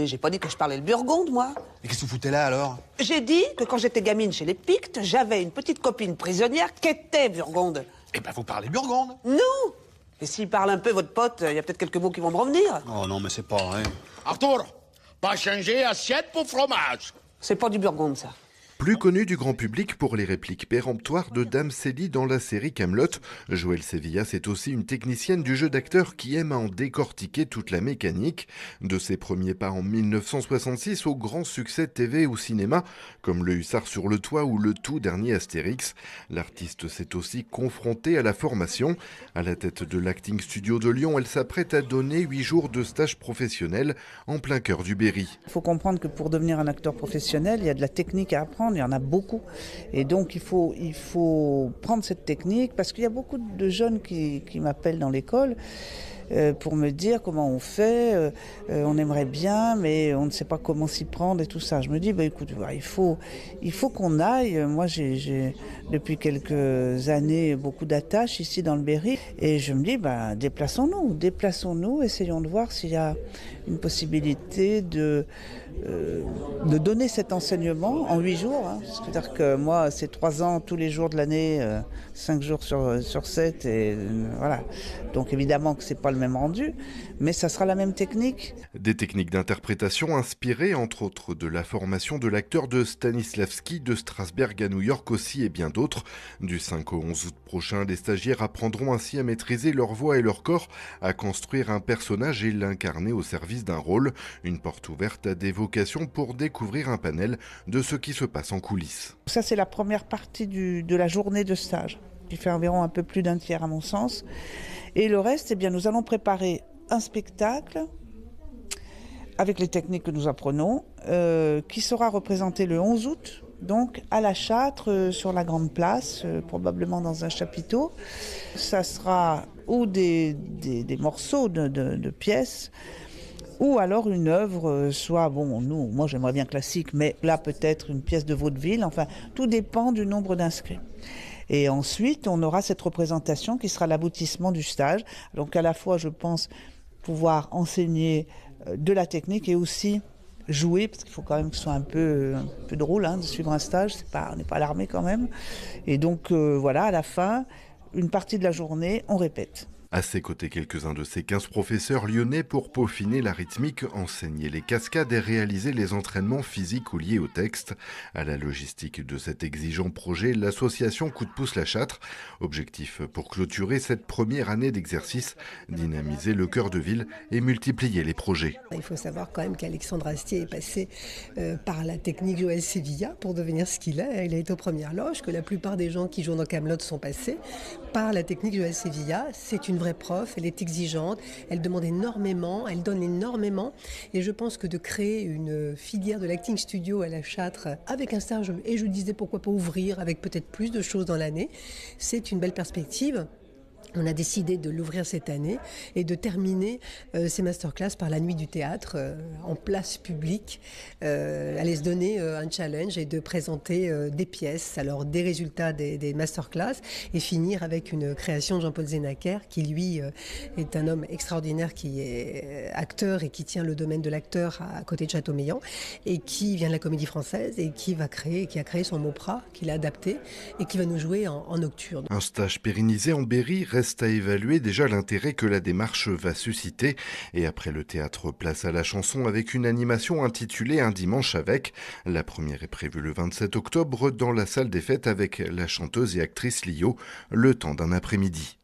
J'ai pas dit que je parlais le burgonde, moi. Mais qu'est-ce que vous foutez là, alors? J'ai dit que quand j'étais gamine chez les Pictes, j'avais une petite copine prisonnière qui était burgonde. Eh ben, vous parlez burgonde. Non. Et s'il parle un peu, votre pote, il y a peut-être quelques mots qui vont me revenir. Oh non, mais c'est pas vrai. Arthur, pas changer assiette pour fromage. C'est pas du burgonde, ça. Plus connu du grand public pour les répliques péremptoires de Dame Célie dans la série Kaamelott, Joëlle Sevilla, c'est aussi une technicienne du jeu d'acteur qui aime à en décortiquer toute la mécanique. De ses premiers pas en 1966 au grand succès TV ou cinéma, comme Le Hussard sur le toit ou le tout dernier Astérix, l'artiste s'est aussi confrontée à la formation. À la tête de l'Acting Studio de Lyon, elle s'apprête à donner 8 jours de stage professionnel en plein cœur du Berry. Il faut comprendre que pour devenir un acteur professionnel, il y a de la technique à apprendre. Il y en a beaucoup. Et donc, il faut prendre cette technique parce qu'il y a beaucoup de jeunes qui m'appellent dans l'école pour me dire comment on fait, on aimerait bien, mais on ne sait pas comment s'y prendre et tout ça. Je me dis, écoute, il faut qu'on aille. Moi, j'ai depuis quelques années beaucoup d'attaches ici dans le Berry et je me dis, déplaçons-nous, essayons de voir s'il y a une possibilité de donner cet enseignement en 8 jours. Hein. C'est-à-dire que moi, c'est 3 ans tous les jours de l'année, 5 jours sur 7. Et voilà. Donc évidemment que c'est pas le même rendu, mais ça sera la même technique. Des techniques d'interprétation inspirées, entre autres, de la formation de l'acteur de Stanislavski de Strasberg à New York aussi et bien d'autres. Du 5 au 11 août prochain, les stagiaires apprendront ainsi à maîtriser leur voix et leur corps, à construire un personnage et l'incarner au service d'un rôle. Une porte ouverte à des vocations pour découvrir un panel de ce qui se passe en coulisses. Ça, c'est la première partie de la journée de stage. Qui fait environ un peu plus d'un tiers à mon sens. Et le reste, nous allons préparer un spectacle avec les techniques que nous apprenons, qui sera représenté le 11 août, donc à la Châtre, sur la Grande Place, probablement dans un chapiteau. Ça sera ou des morceaux de pièces, ou alors une œuvre, moi j'aimerais bien classique, mais là peut-être une pièce de vaudeville, enfin tout dépend du nombre d'inscrits. Et ensuite, on aura cette représentation qui sera l'aboutissement du stage. Donc à la fois, je pense, pouvoir enseigner de la technique et aussi jouer, parce qu'il faut quand même que ce soit un peu drôle de suivre un stage, on n'est pas à l'armée quand même. Et donc à la fin, une partie de la journée, on répète. À ses côtés, quelques-uns de ces 15 professeurs lyonnais pour peaufiner la rythmique, enseigner les cascades et réaliser les entraînements physiques ou liés au texte. À la logistique de cet exigeant projet, l'association Coup de pouce La Châtre. Objectif pour clôturer cette première année d'exercice, dynamiser le cœur de ville et multiplier les projets. Il faut savoir quand même qu'Alexandre Astier est passé par la technique Joëlle Sevilla pour devenir ce qu'il est. Il a été aux premières loges, que la plupart des gens qui jouent dans Kaamelott sont passés par la technique Joëlle Sevilla. C'est une vraie prof, elle est exigeante, elle demande énormément, elle donne énormément. Et je pense que de créer une filière de l'acting studio à la Châtre avec un stage, et je disais pourquoi pas ouvrir avec peut-être plus de choses dans l'année, c'est une belle perspective. On a décidé de l'ouvrir cette année et de terminer ces masterclass par la nuit du théâtre en place publique. Aller se donner un challenge et de présenter des pièces, alors des résultats des masterclass et finir avec une création de Jean-Paul Zenacker qui lui est un homme extraordinaire qui est acteur et qui tient le domaine de l'acteur à côté de Châteaumeillan et qui vient de la Comédie Française et qui a créé son opéra, qu'il a adapté et qui va nous jouer en nocturne. Un stage pérennisé en Berry. Reste à évaluer déjà l'intérêt que la démarche va susciter. Et après le théâtre, place à la chanson avec une animation intitulée Un dimanche avec. La première est prévue le 27 octobre dans la salle des fêtes avec la chanteuse et actrice Lio, le temps d'un après-midi.